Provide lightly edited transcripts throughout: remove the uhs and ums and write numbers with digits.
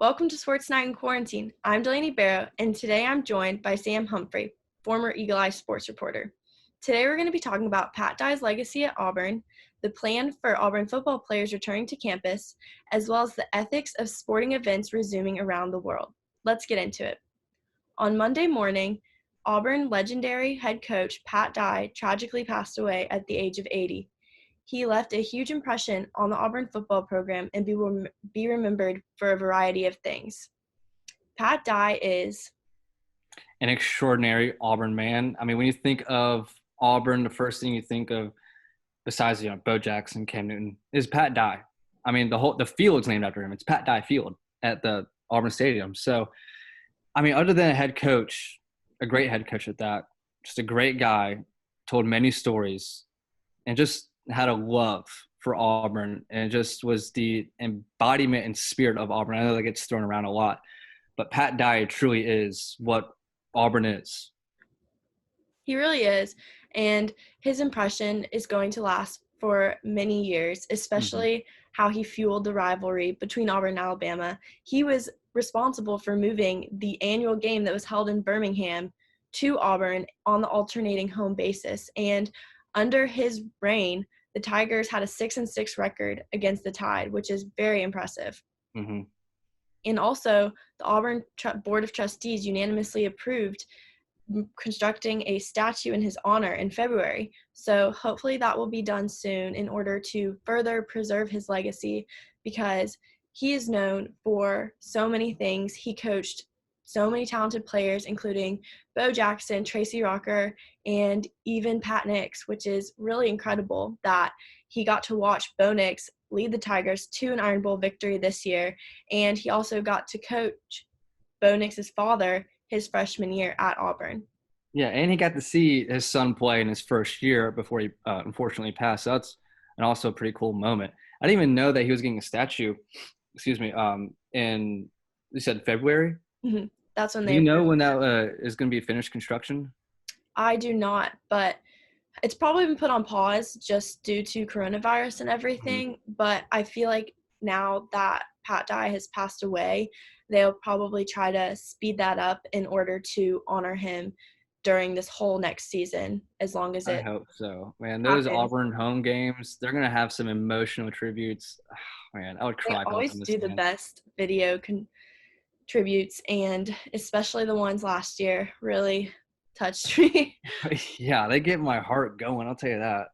Welcome to Sports Night in Quarantine. I'm Delaney Barrow, and today I'm joined by Sam Humphrey, former Eagle Eye sports reporter. Today we're going to be talking about Pat Dye's legacy at Auburn, the plan for Auburn football players returning to campus, as well as the ethics of sporting events resuming around the world. Let's get into it. On Monday morning, Auburn legendary head coach Pat Dye tragically passed away at the age of 80. He left a huge impression on the Auburn football program and will be remembered for a variety of things. Pat Dye is an extraordinary Auburn man. I mean, when you think of Auburn, the first thing you think of, besides Bo Jackson, Cam Newton, is Pat Dye. I mean, the field's named after him. It's Pat Dye Field at the Auburn Stadium. So, I mean, other than a head coach, a great head coach at that, just a great guy, told many stories, and just had a love for Auburn, and just was the embodiment and spirit of Auburn. I know that gets thrown around a lot, but Pat Dye truly is what Auburn is. He really is, and his impression is going to last for many years, especially how he fueled the rivalry between Auburn and Alabama. He was responsible for moving the annual game that was held in Birmingham to Auburn on the alternating home basis, and under his reign, the Tigers had a 6-6 record against the Tide, which is very impressive. Mm-hmm. And also, the Auburn Board of Trustees unanimously approved constructing a statue in his honor in February. So hopefully that will be done soon in order to further preserve his legacy, because he is known for so many things. He coached so many talented players, including Bo Jackson, Tracy Rocker, and even Pat Nix, which is really incredible that he got to watch Bo Nix lead the Tigers to an Iron Bowl victory this year. And he also got to coach Bo Nix's father his freshman year at Auburn. Yeah, and he got to see his son play in his first year before he unfortunately passed. So that's also a pretty cool moment. I didn't even know that he was getting a statue, in, you said February? Mm-hmm. That's when Do you know when that is going to be finished construction? I do not, but it's probably been put on pause just due to coronavirus and everything. Mm-hmm. But I feel like now that Pat Dye has passed away, they'll probably try to speed that up in order to honor him during this whole next season, as long as I hope so. Man, those Auburn home games, they're going to have some emotional tributes. Oh, man, I would cry. They always do the best video tributes, and especially the ones last year really touched me. Yeah, they get my heart going, I'll tell you that.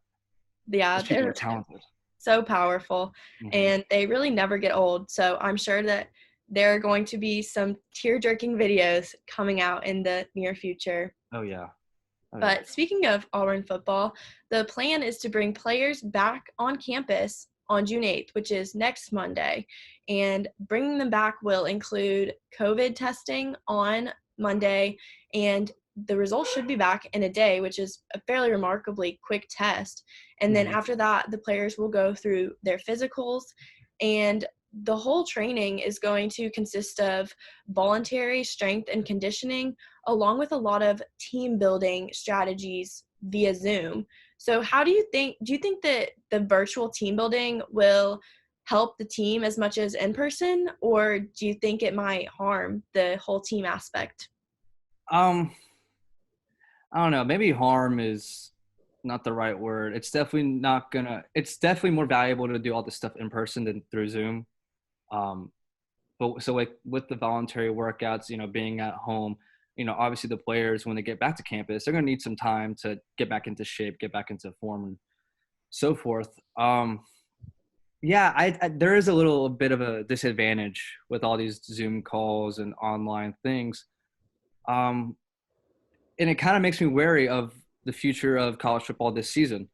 Yeah, they're talented. So powerful, and they really never get old. So I'm sure that there are going to be some tear-jerking videos coming out in the near future. Oh, yeah. But speaking of Auburn football, the plan is to bring players back on campus on June 8th, which is next Monday. And bringing them back will include COVID testing on Monday, and the results should be back in a day, which is a fairly remarkably quick test. And then after that, the players will go through their physicals, and the whole training is going to consist of voluntary strength and conditioning, along with a lot of team building strategies via Zoom. So do you think that the virtual team building will help the team as much as in person, or do you think it might harm the whole team aspect? I don't know. Maybe harm is not the right word. It's definitely more valuable to do all this stuff in person than through Zoom. But so like with the voluntary workouts, being at home, obviously the players, when they get back to campus, they're going to need some time to get back into shape, get back into form, and so forth. Yeah, there is a little bit of a disadvantage with all these Zoom calls and online things. And it kind of makes me wary of the future of college football this season.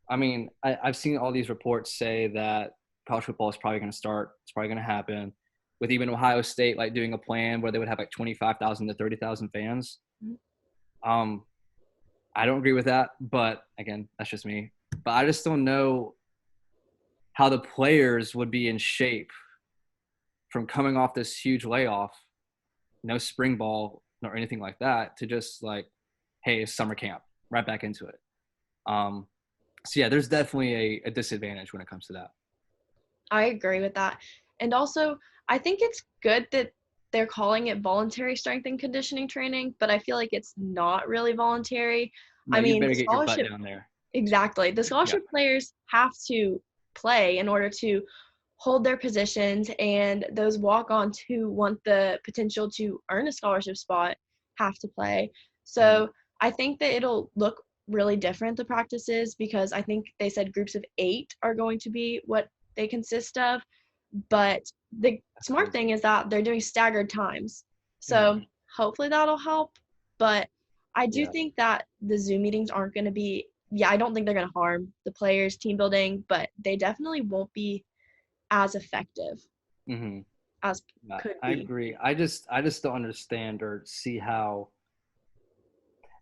I mean, I've seen all these reports say that college football is probably going to start. It's probably going to happen, with even Ohio State doing a plan where they would have 25,000 to 30,000 fans. I don't agree with that, but again, that's just me. But I just don't know how the players would be in shape from coming off this huge layoff, no spring ball or anything like that, to just hey, it's summer camp, right back into it. So yeah, there's definitely a disadvantage when it comes to that. I agree with that. And also, I think it's good that they're calling it voluntary strength and conditioning training, but I feel like it's not really voluntary. No, I you mean, better the get your butt scholarship down there. exactly. The Yeah. scholarship players have to play in order to hold their positions, and those walk-ons who want the potential to earn a scholarship spot have to play. Mhm. So I think that it'll look really different, the practices, because I think they said groups of 8 are going to be what they consist of. But the That's smart thing crazy. is that they're doing staggered times. So Mhm. hopefully that'll help. But I do Yeah. think that the Zoom meetings aren't going to be, yeah, I don't think they're going to harm the players' team building, but they definitely won't be as effective Mhm. as I could I be. agree. I just don't understand or see how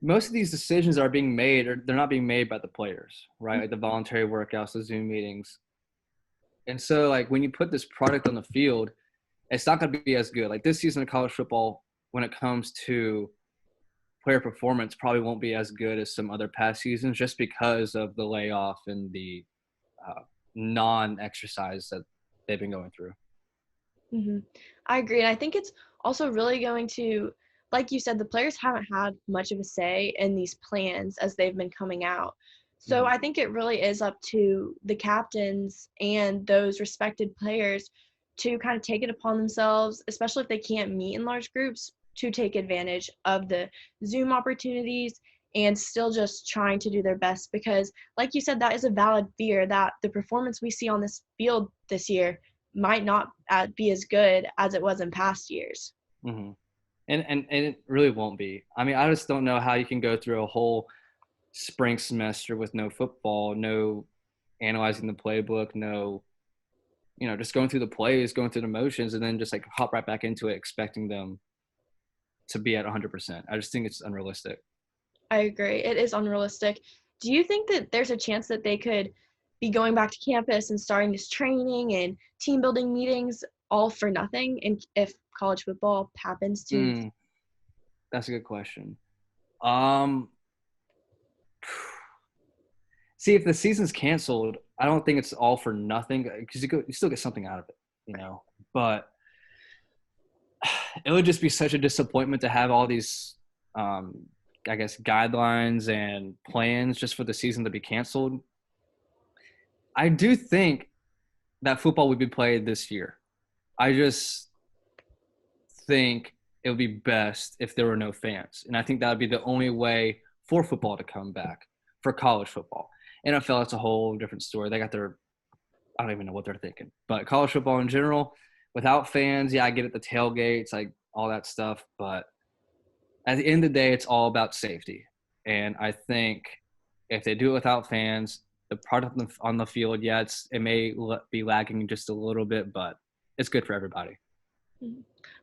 most of these decisions are being made, or they're not being made by the players, right? Like the voluntary workouts, the Zoom meetings. And so, like, when you put this product on the field, it's not going to be as good. Like this season of college football, when it comes to player performance, probably won't be as good as some other past seasons, just because of the layoff and the uh, non-exercise that they've been going through. hmm I agree. And I think it's also really going to, like you said, the players haven't had much of a say in these plans as they've been coming out. So Mm-hmm. I think it really is up to the captains and those respected players to kind of take it upon themselves, especially if they can't meet in large groups, to take advantage of the Zoom opportunities and still just trying to do their best. Because, like you said, that is a valid fear that the performance we see on this field this year might not be as good as it was in past years. Mm-hmm. And it really won't be. I mean, I just don't know how you can go through a whole spring semester with no football, no analyzing the playbook, no, just going through the plays, going through the motions, and then just like hop right back into it, expecting them to be at 100%. I just think it's unrealistic. I agree. It is unrealistic. Do you think that there's a chance that they could be going back to campus and starting this training and team building meetings all for nothing? And if college football happens to, Mm, that's a good question. Um, See, if the season's canceled, I don't think it's all for nothing because you still get something out of it. But it would just be such a disappointment to have all these, um, I guess, guidelines and plans just for the season to be canceled. I do think that football would be played this year. I just think it would be best if there were no fans, and I think that would be the only way for football to come back for college football. NFL, it's a whole different story. They got their I don't even know what they're thinking. But college football in general, without fans, yeah, I get it, the tailgates, like all that stuff. But at the end of the day, it's all about safety. And I think if they do it without fans, the product on the field, yeah, it may be lagging just a little bit, but it's good for everybody.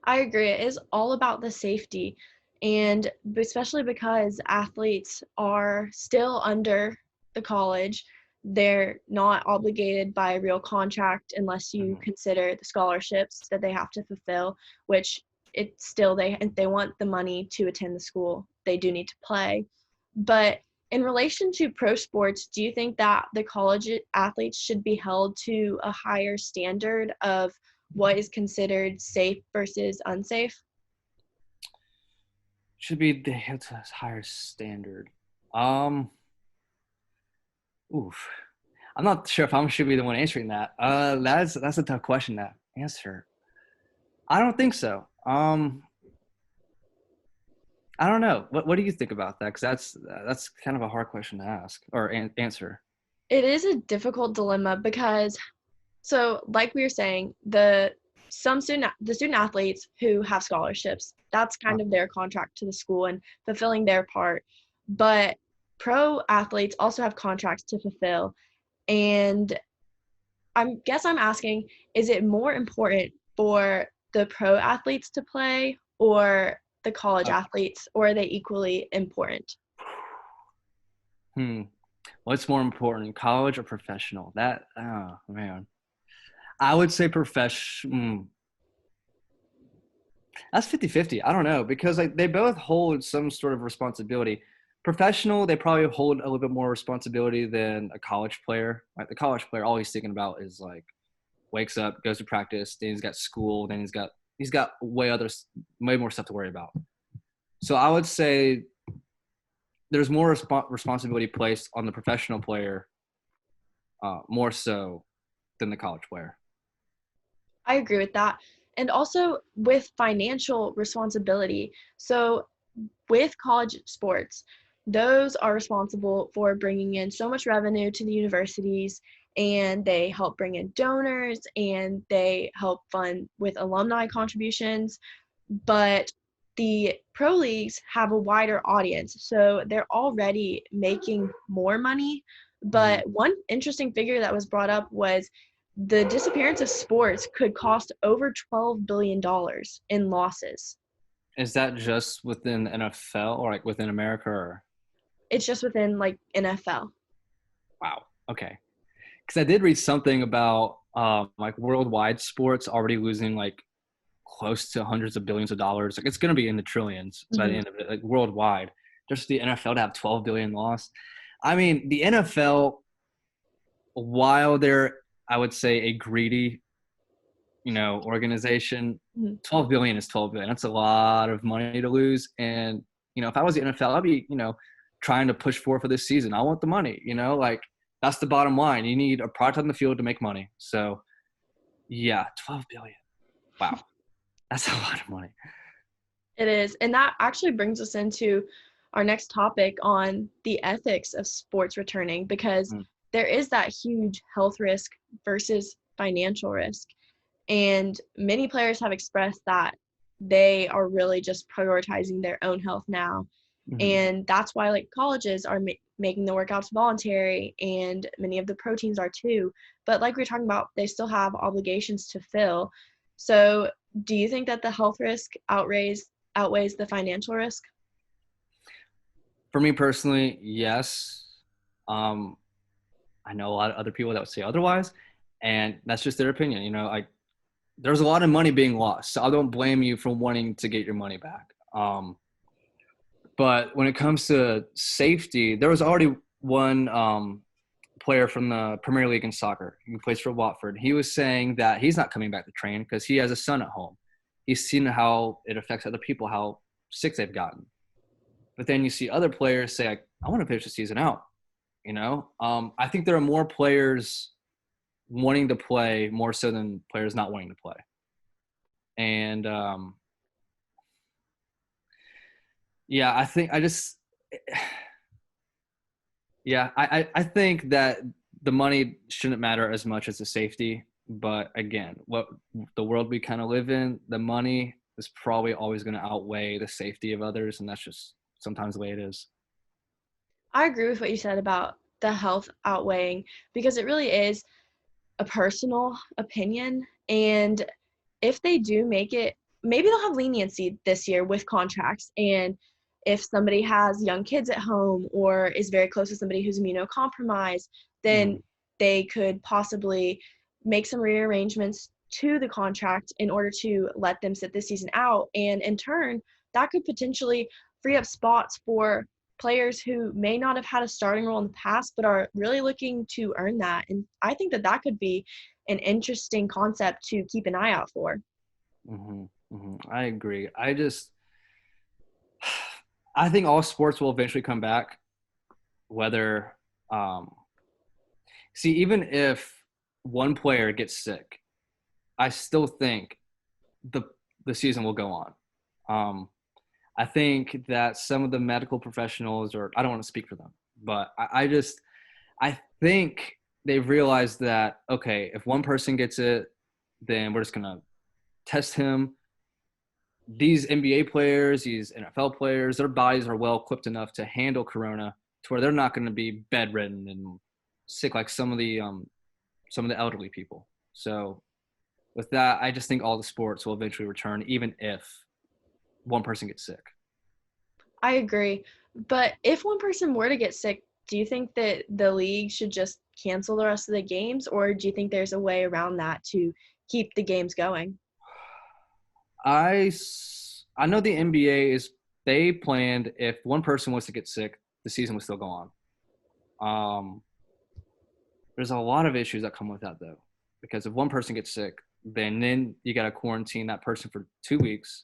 I agree. It is all about the safety. And especially because athletes are still under the college, they're not obligated by a real contract unless you Mm-hmm. consider the scholarships that they have to fulfill, which it's still they want the money to attend the school. They do need to play. But in relation to pro sports, do you think that the college athletes should be held to a higher standard of what is considered safe versus unsafe? Should be the higher standard. Um, oof. I'm not sure if I should be the one answering that. That's a tough question to answer. I don't think so. I don't know. What do you think about that? Because that's kind of a hard question to ask or answer. It is a difficult dilemma because, so like we were saying, the student athletes who have scholarships, that's Uh, kind of their contract to the school and fulfilling their part. But pro athletes also have contracts to fulfill. And I'm asking, is it more important for the pro athletes to play or the college uh, athletes, or are they equally important? hmm. What's more important, college or professional? That oh man, I would say professional. That's 50-50. I don't know because like they both hold some sort of responsibility. Professional, they probably hold a little bit more responsibility than a college player. Like the college player, all he's thinking about is like wakes up, goes to practice, then he's got school, then he's got he's got way more stuff to worry about. So I would say there's more responsibility placed on the professional player, more so than the college player. I agree with that. And also with financial responsibility. So with college sports, those are responsible for bringing in so much revenue to the universities, and they help bring in donors and they help fund with alumni contributions. But the pro leagues have a wider audience, so they're already making more money. Mm-hmm. But one interesting figure that was brought up was the disappearance of sports could cost over $12 billion in losses. Is that just within the NFL or like within America? Or It's just within like NFL. wow, okay. Because I did read something about like worldwide sports already losing like close to hundreds of billions of dollars. Like it's going to be in the trillions by the Mhm. end of it, like worldwide. Just the NFL to have 12 billion lost. I mean, the NFL, while they're, I would say, a greedy, organization, Mhm. 12 billion is 12 billion. That's a lot of money to lose. And if I was the NFL, I'd be, trying to push for this season. I want the money. Like that's the bottom line. You need a product on the field to make money. So yeah, 12 billion. Wow, that's a lot of money. It is. And that actually brings us into our next topic on the ethics of sports returning, because Mm. there is that huge health risk versus financial risk. And many players have expressed that they are really just prioritizing their own health now. Mm-hmm. And that's why like colleges are making the workouts voluntary, and many of the pro teams are too. But like we are talking about, they still have obligations to fill. So do you think that the health risk outweighs the financial risk? For me personally, yes. Um, I know a lot of other people that would say otherwise, and that's just their opinion. Like there's a lot of money being lost, so I don't blame you for wanting to get your money back. But when it comes to safety, there was already one player from the Premier League in soccer who plays for Watford. He was saying that he's not coming back to train because he has a son at home. He's seen how it affects other people, how sick they've gotten. But then you see other players say, I want to finish the season out. I think there are more players wanting to play more so than players not wanting to play. And yeah, I think I think that the money shouldn't matter as much as the safety. But again, what the world we kind of live in, the money is probably always going to outweigh the safety of others. And that's just sometimes the way it is. I agree with what you said about the health outweighing, because it really is a personal opinion. And if they do make it, maybe they'll have leniency this year with contracts. And if somebody has young kids at home or is very close to somebody who's immunocompromised, Mm-hmm. then they could possibly make some rearrangements to the contract in order to let them sit this season out. And in turn, that could potentially free up spots for players who may not have had a starting role in the past but are really looking to earn that. And I think that that could be an interesting concept to keep an eye out for. Mm-hmm. Mm-hmm. I agree. I think all sports will eventually come back, whether, um, see, even if one player gets sick, I still think the the season will go on. Um, I think that some of the medical professionals, or I don't want to speak for them, but I think they've realized that okay, if one person gets it, then we're just gonna test him. These NBA players, these NFL players, their bodies are well equipped enough to handle Corona, to where they're not going to be bedridden and sick like some of the elderly people. So with that, I just think all the sports will eventually return, even if one person gets sick. I agree. But if one person were to get sick, do you think that the league should just cancel the rest of the games, or do you think there's a way around that to keep the games going? I know the NBA is they planned if one person was to get sick, the season would still go on. Um, there's a lot of issues that come with that though, because if one person gets sick, then you got to quarantine that person for 2 weeks.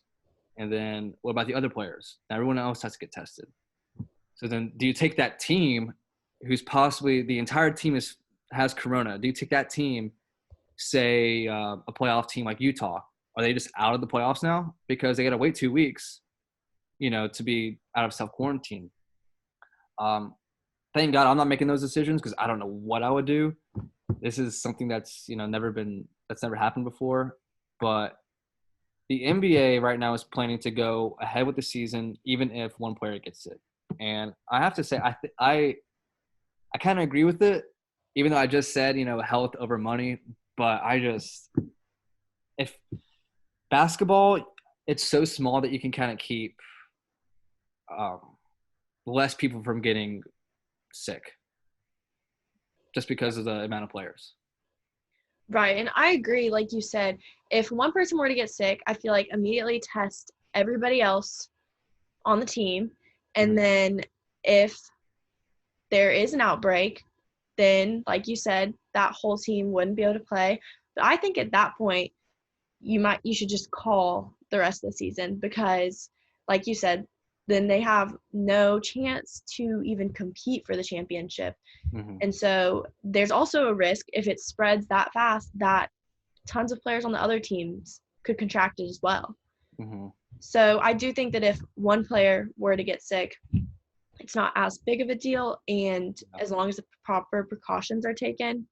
And then what about the other players? Everyone else has to get tested. So then do you take that team who's possibly the entire team has corona? Do you take that team, say a playoff team like Utah? Are they just out of the playoffs now because they got to wait 2 weeks, to be out of self-quarantine? Thank God I'm not making those decisions because I don't know what I would do. This is something that's never happened before. But the NBA right now is planning to go ahead with the season even if one player gets sick. And I have to say, I kind of agree with it, even though I just said, health over money. But if basketball, it's so small that you can kind of keep um, less people from getting sick just because of the amount of players. Right. And I agree, like you said, if one person were to get sick, I feel like immediately test everybody else on the team. And then if there is an outbreak, then, like you said, that whole team wouldn't be able to play. But I think at that point, you should just call the rest of the season because, like you said, then they have no chance to even compete for the championship. Mm-hmm. And so there's also a risk if it spreads that fast that tons of players on the other teams could contract it as well. Mm-hmm. So I do think that if one player were to get sick, it's not as big of a deal. And as long as the proper precautions are taken,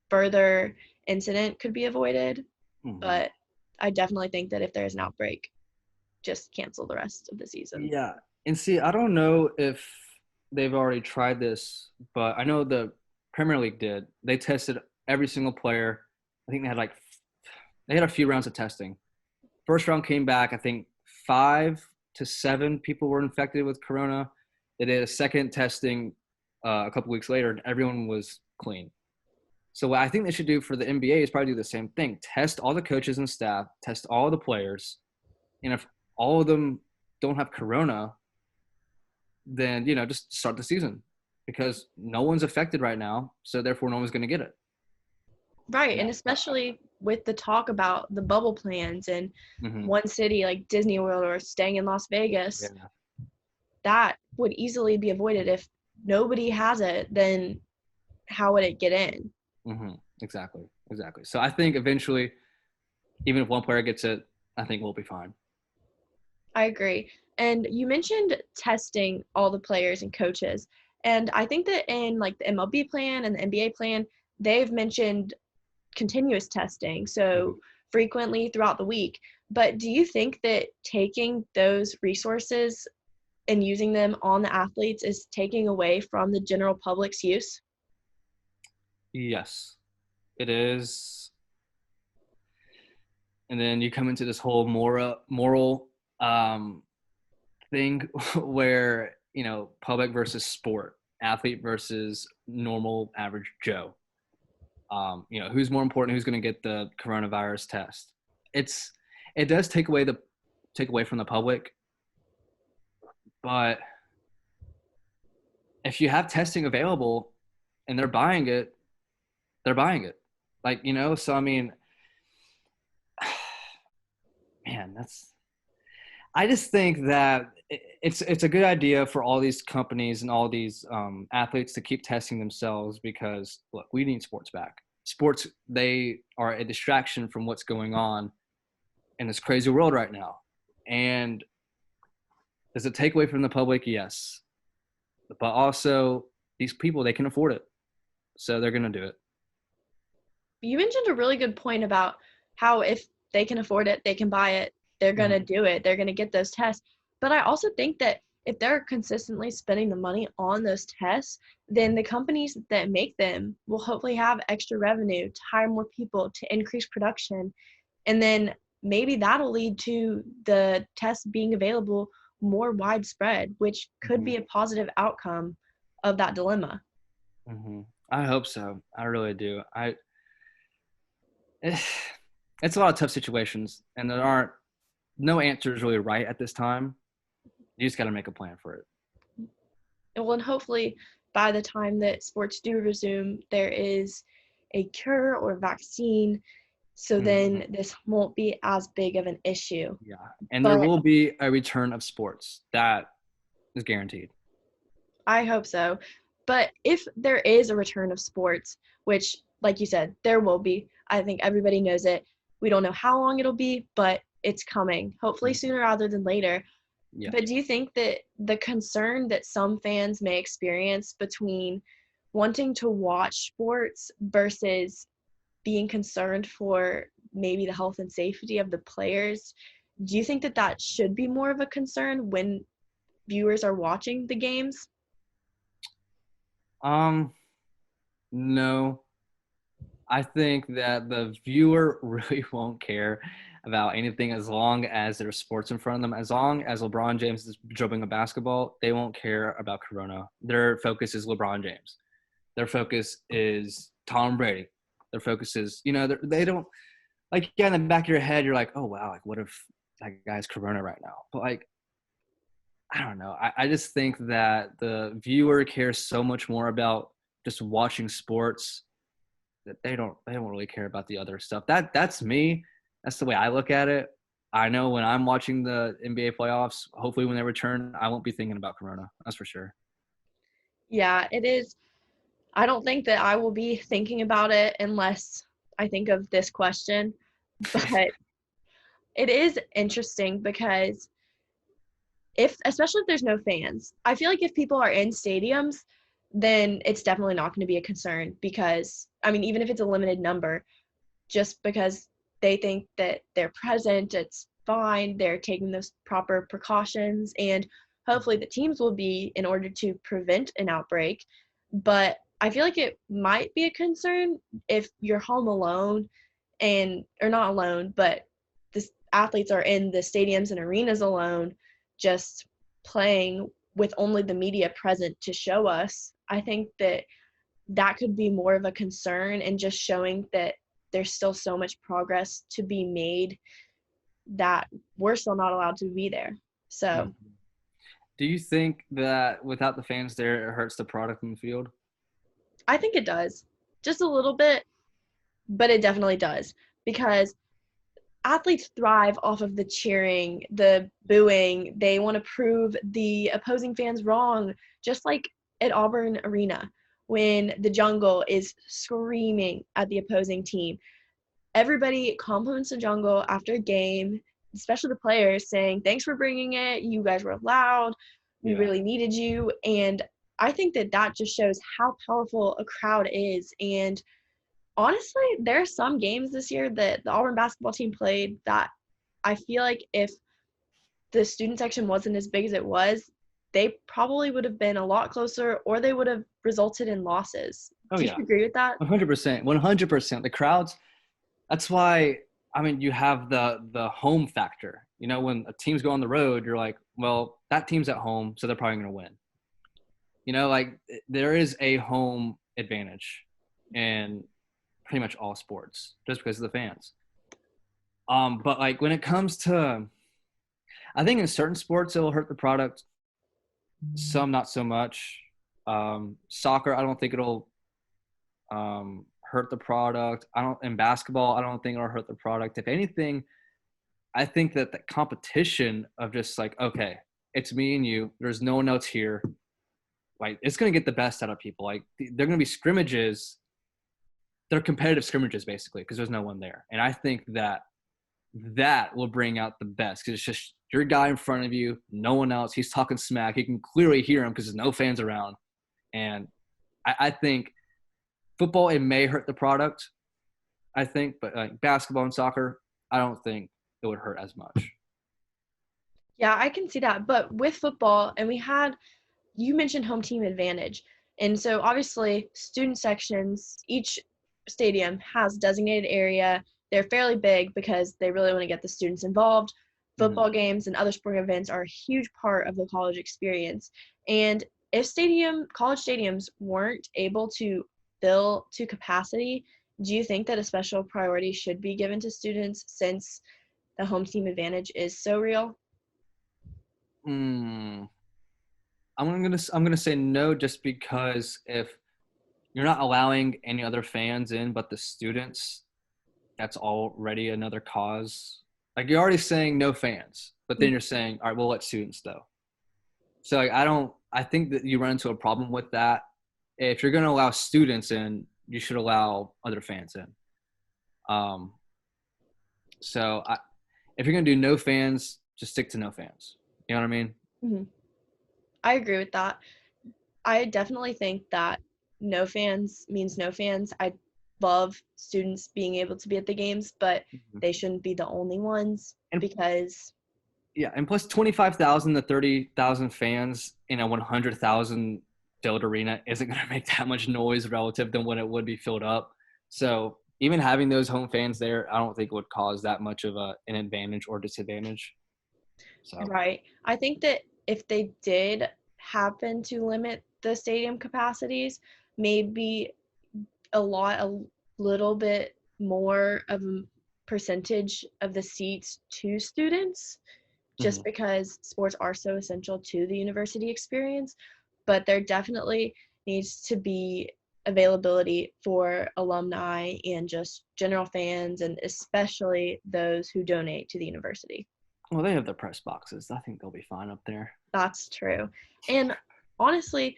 further incident could be avoided. Mm-hmm. But I definitely think that if there's an outbreak, just cancel the rest of the season. Yeah. And see, I don't know if they've already tried this, but I know the Premier League did. They tested every single player. I think they had a few rounds of testing. First round came back, I think 5 to 7 people were infected with corona. They did a second testing a couple weeks later, and everyone was clean. So what I think they should do for the NBA is probably do the same thing. Test all the coaches and staff, test all the players. And if all of them don't have corona, then, just start the season because no one's affected right now. So therefore no one's going to get it. Right. And especially with the talk about the bubble plans and Mm-hmm. one city like Disney World or staying in Las Vegas, that would easily be avoided. If nobody has it, then how would it get in? Mm-hmm. Exactly. So I think eventually, even if one player gets it, I think we'll be fine. I agree. And you mentioned testing all the players and coaches. And I think that in like the MLB plan and the NBA plan, they've mentioned continuous testing, so frequently throughout the week. But do you think that taking those resources and using them on the athletes is taking away from the general public's use? Yes, it is. And then you come into this whole moral thing where, public versus sport, athlete versus normal average Joe. Who's more important, who's going to get the coronavirus test. It does take away from the public, but if you have testing available and they're buying it. So I mean, man, I just think that it's a good idea for all these companies and all these athletes to keep testing themselves because, look, we need sports back. Sports, they are a distraction from what's going on in this crazy world right now. And does it take away from the public? Yes. But also, these people, they can afford it. So they're going to do it. You mentioned a really good point about how if they can afford it, they can buy it, they're going to do it, they're going to get those tests. But I also think that if they're consistently spending the money on those tests, then the companies that make them will hopefully have extra revenue to hire more people, to increase production. And then maybe that'll lead to the tests being available more widespread, which could be a positive outcome of that dilemma. I hope so. I really do. It's a lot of tough situations, and there aren't no answers really right at this time. You just got to make a plan for it. And hopefully by the time that sports do resume, there is a cure or vaccine So Mhm. then this won't be as big of an issue. Yeah. And there But will be a return of sports. That is guaranteed. I hope so. But if there is a return of sports, which, like you said, there will be, I think everybody knows it. We don't know how long it'll be, but it's coming, hopefully Mhm. sooner rather than later. Yeah. But do you think that the concern that some fans may experience between wanting to watch sports versus being concerned for maybe the health and safety of the players, do you think that that should be more of a concern when viewers are watching the games? Um, no. I think that the viewer really won't care about anything as long as there's sports in front of them. As long as LeBron James is dribbling a basketball, they won't care about Corona. Their focus is LeBron James. Their focus is Tom Brady. Their focus is, they don't like, yeah, in the back of your head, you're like, oh, wow, like, what if that guy's Corona right now? But, like, I don't know. I just think that the viewer cares so much more about just watching sports that they don't really care about the other stuff. That's me. That's the way I look at it. I know when I'm watching the NBA playoffs, hopefully when they return, I won't be thinking about Corona. That's for sure. Yeah, it is. I don't think that I will be thinking about it unless I think of this question, but it is interesting because especially if there's no fans, I feel like if people are in stadiums, then it's definitely not going to be a concern because, I mean, even if it's a limited number, just because they think that they're present, it's fine. They're taking those proper precautions, and hopefully the teams will be in order to prevent an outbreak. But I feel like it might be a concern if you're home alone and or not alone, but the athletes are in the stadiums and arenas alone, just playing with only the media present to show us. I think that that could be more of a concern and just showing that there's still so much progress to be made that we're still not allowed to be there. So Mhm. Do you think that without the fans there, it hurts the product in the field? I think it does just a little bit, but it definitely does because athletes thrive off of the cheering, the booing. They want to prove the opposing fans wrong, just like at Auburn Arena when the jungle is screaming at the opposing team. Everybody compliments the jungle after a game, especially the players, saying, "Thanks for bringing it. You guys were loud. We Yeah. really needed you." And I think that that just shows how powerful a crowd is. And honestly, there are some games this year that the Auburn basketball team played that I feel like if the student section wasn't as big as it was, they probably would have been a lot closer or they would have resulted in losses. Oh Do you yeah. agree with that? 100%. 100%. The crowds. That's why. I mean, you have the home factor. When a team's go on the road, you're like, well, that team's at home, so they're probably going to win. Like there is a home advantage in pretty much all sports just because of the fans. But like when it comes to, I think in certain sports it will hurt the product. Some not so much. Soccer, I don't think it'll hurt the product. I don't in basketball. I don't think it'll hurt the product. If anything, I think that the competition of just like, okay, it's me and you. There's no one else here. Like it's gonna get the best out of people. Like they're gonna be scrimmages. They're competitive scrimmages basically because there's no one there. And I think that will bring out the best because it's just your guy in front of you, no one else. He's talking smack. You can clearly hear him because there's no fans around. And I think football, it may hurt the product, I think, but like basketball and soccer, I don't think it would hurt as much. Yeah, I can see that. But with football, and you mentioned home team advantage. And so obviously, student sections, each stadium has designated area. They're fairly big because they really want to get the students involved. Mm-hmm. Football games and other sporting events are a huge part of the college experience. And if college stadiums weren't able to fill to capacity, do you think that a special priority should be given to students since the home team advantage is so real? Mm, I'm gonna say no, just because if you're not allowing any other fans in but the students, that's already another cause. Like you're already saying no fans, but then you're saying, all right, we'll let students though. So like, I think that you run into a problem with that. If you're going to allow students in, you should allow other fans in. Um, so if you're going to do no fans, just stick to no fans. You know what I mean? Mm-hmm. I agree with that. I definitely think that no fans means no fans. I love students being able to be at the games, but Mhm. they shouldn't be the only ones And because yeah, and plus 25,000 to 30,000 fans in a 100,000 filled arena isn't going to make that much noise relative than when it would be filled up. So even having those home fans there, I don't think would cause that much of an advantage or disadvantage. So right. I think that if they did happen to limit the stadium capacities, maybe a little bit more of a percentage of the seats to students, just mhm. because sports are so essential to the university experience. But there definitely needs to be availability for alumni and just general fans, and especially those who donate to the university. Well, they have the press boxes. I think they'll be fine up there. That's true. And honestly,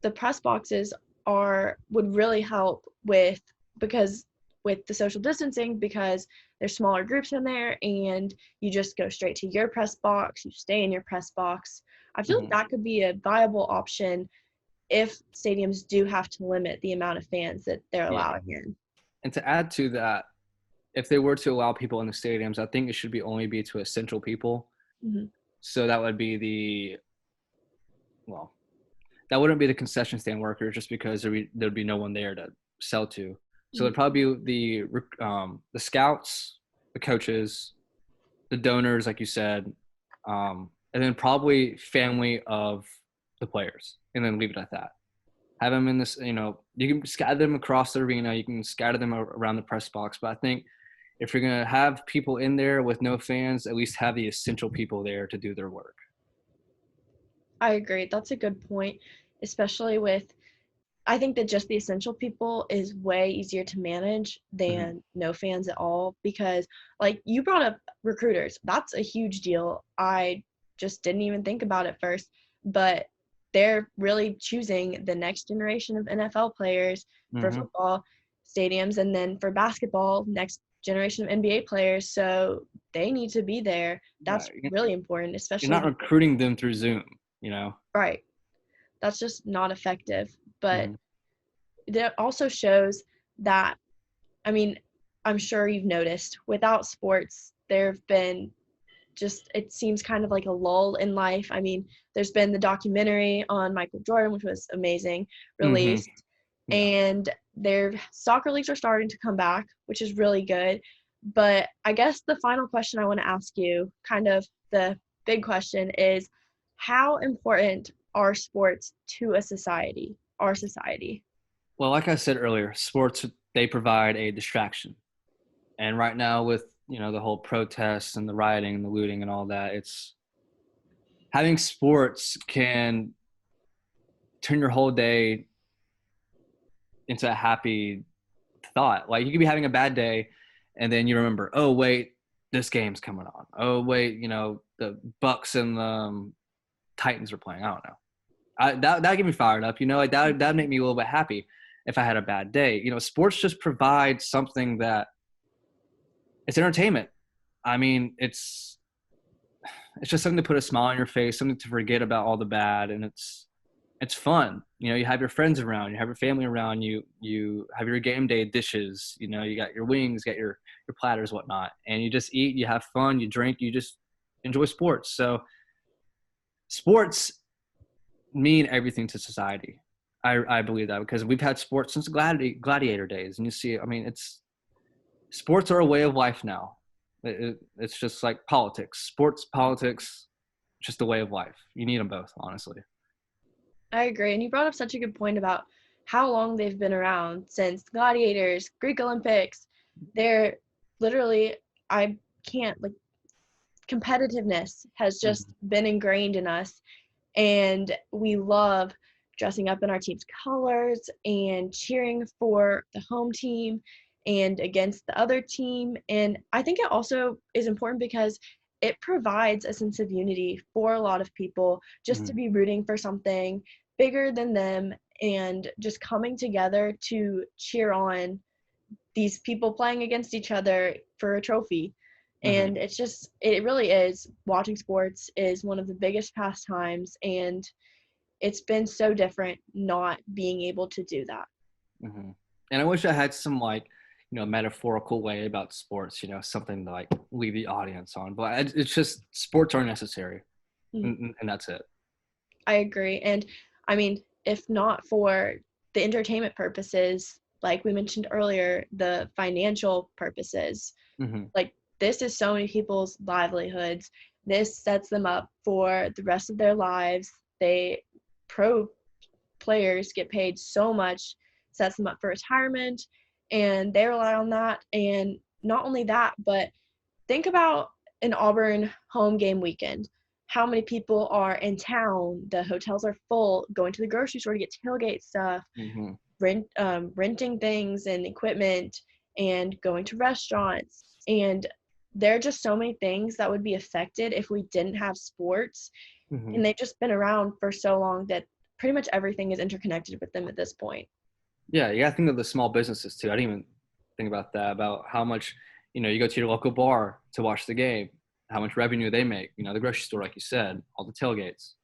the press boxes are would really help with because with the social distancing, because there's smaller groups in there and you just go straight to your press box, you stay in your press box. I feel like Mhm. that could be a viable option if stadiums do have to limit the amount of fans that they're Yeah. allowing in. And to add to that, if they were to allow people in the stadiums, I think it should be only be to essential people. Mm-hmm. So that would be well, that wouldn't be the concession stand workers just because there'd be no one there to sell to. So it'd probably be the scouts, the coaches, the donors, like you said, and then probably family of the players, and then leave it at that. Have them in this, you can scatter them across the arena, you can scatter them around the press box, but I think if you're gonna have people in there with no fans, at least have the essential people there to do their work. I agree. That's a good point, especially with I think that just the essential people is way easier to manage Mm-hmm. than no fans at all because like you brought up recruiters. That's a huge deal. I just didn't even think about it first, but they're really choosing the next generation of NFL players for Mm-hmm. football stadiums, and then for basketball, next generation of NBA players. So they need to be there. Yeah, That's really important, you're especially not because, recruiting them through Zoom. right. That's just not effective. But Mm-hmm. that also shows that, I mean, I'm sure you've noticed without sports, there have been just, it seems kind of like a lull in life. I mean, there's been the documentary on Michael Jordan, which was amazing, Mm-hmm. released, Yeah. and their soccer leagues are starting to come back, which is really good. But I guess the final question I want to ask you, kind of the big question, is how important are sports to a society, our society? Well, like I said earlier, sports they provide a distraction, and right now with the whole protests and the rioting and the looting and all that, it's having sports can turn your whole day into a happy thought. Like you could be having a bad day, and then you remember, oh wait, this game's coming on. Oh wait, the Bucks and the Titans are playing. I don't know. That get me fired up. Like that make me a little bit happy if I had a bad day. Sports just provide something that it's entertainment. I mean, it's just something to put a smile on your face, something to forget about all the bad, and it's fun. You have your friends around, you have your family around, you have your game day dishes. You got your wings, got your platters, whatnot, and you just eat, you have fun, you drink, you just enjoy sports. So sports mean everything to society. I believe that because we've had sports since gladiator days, and you see, I mean, sports are a way of life now. It's just like politics, sports, politics, just a way of life. You need them both, honestly. I agree. And you brought up such a good point about how long they've been around since gladiators, Greek Olympics. They're literally, I can't, like, competitiveness has just Mhm. been ingrained in us. And we love dressing up in our team's colors and cheering for the home team. and against the other team. And I think it also is important because it provides a sense of unity for a lot of people just to Mhm. be rooting for something bigger than them and just coming together to cheer on these people playing against each other for a trophy. Mhm. And it really is, watching sports is one of the biggest pastimes, and it's been so different not being able to do that. Mhm. And I wish I had some like, metaphorical way about sports, something to like leave the audience on. But it's just sports are necessary, Mhm. and that's it. I agree. And I mean, if not for the entertainment purposes, like we mentioned earlier, the financial purposes, Hmm. like this is so many people's livelihoods. This sets them up for the rest of their lives. They pro players get paid so much, sets them up for retirement, and they rely on that. And not only that, but think about an Auburn home game weekend. How many people are in town? The hotels are full, going to the grocery store to get tailgate stuff, Hmm. renting things and equipment, and going to restaurants. And there are just so many things that would be affected if we didn't have sports. Hmm. And they've just been around for so long that pretty much everything is interconnected with them at this point. Yeah, you got to think of the small businesses too. I didn't even think about that, about how much, you go to your local bar to watch the game, how much revenue they make, the grocery store, like you said, all the tailgates.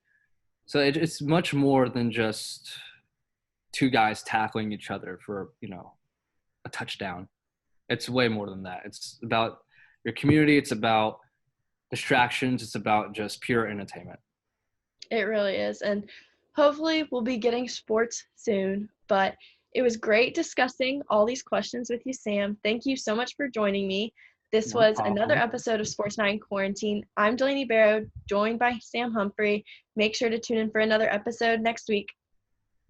So it's much more than just two guys tackling each other for, a touchdown. It's way more than that. It's about your community. It's about distractions. It's about just pure entertainment. It really is. And hopefully, we'll be getting sports soon. But it was great discussing all these questions with you, Sam. Thank you so much for joining me. This No was another problem. episode of Sports Night in Quarantine. I'm Delaney Barrow, joined by Sam Humphrey. Make sure to tune in for another episode next week.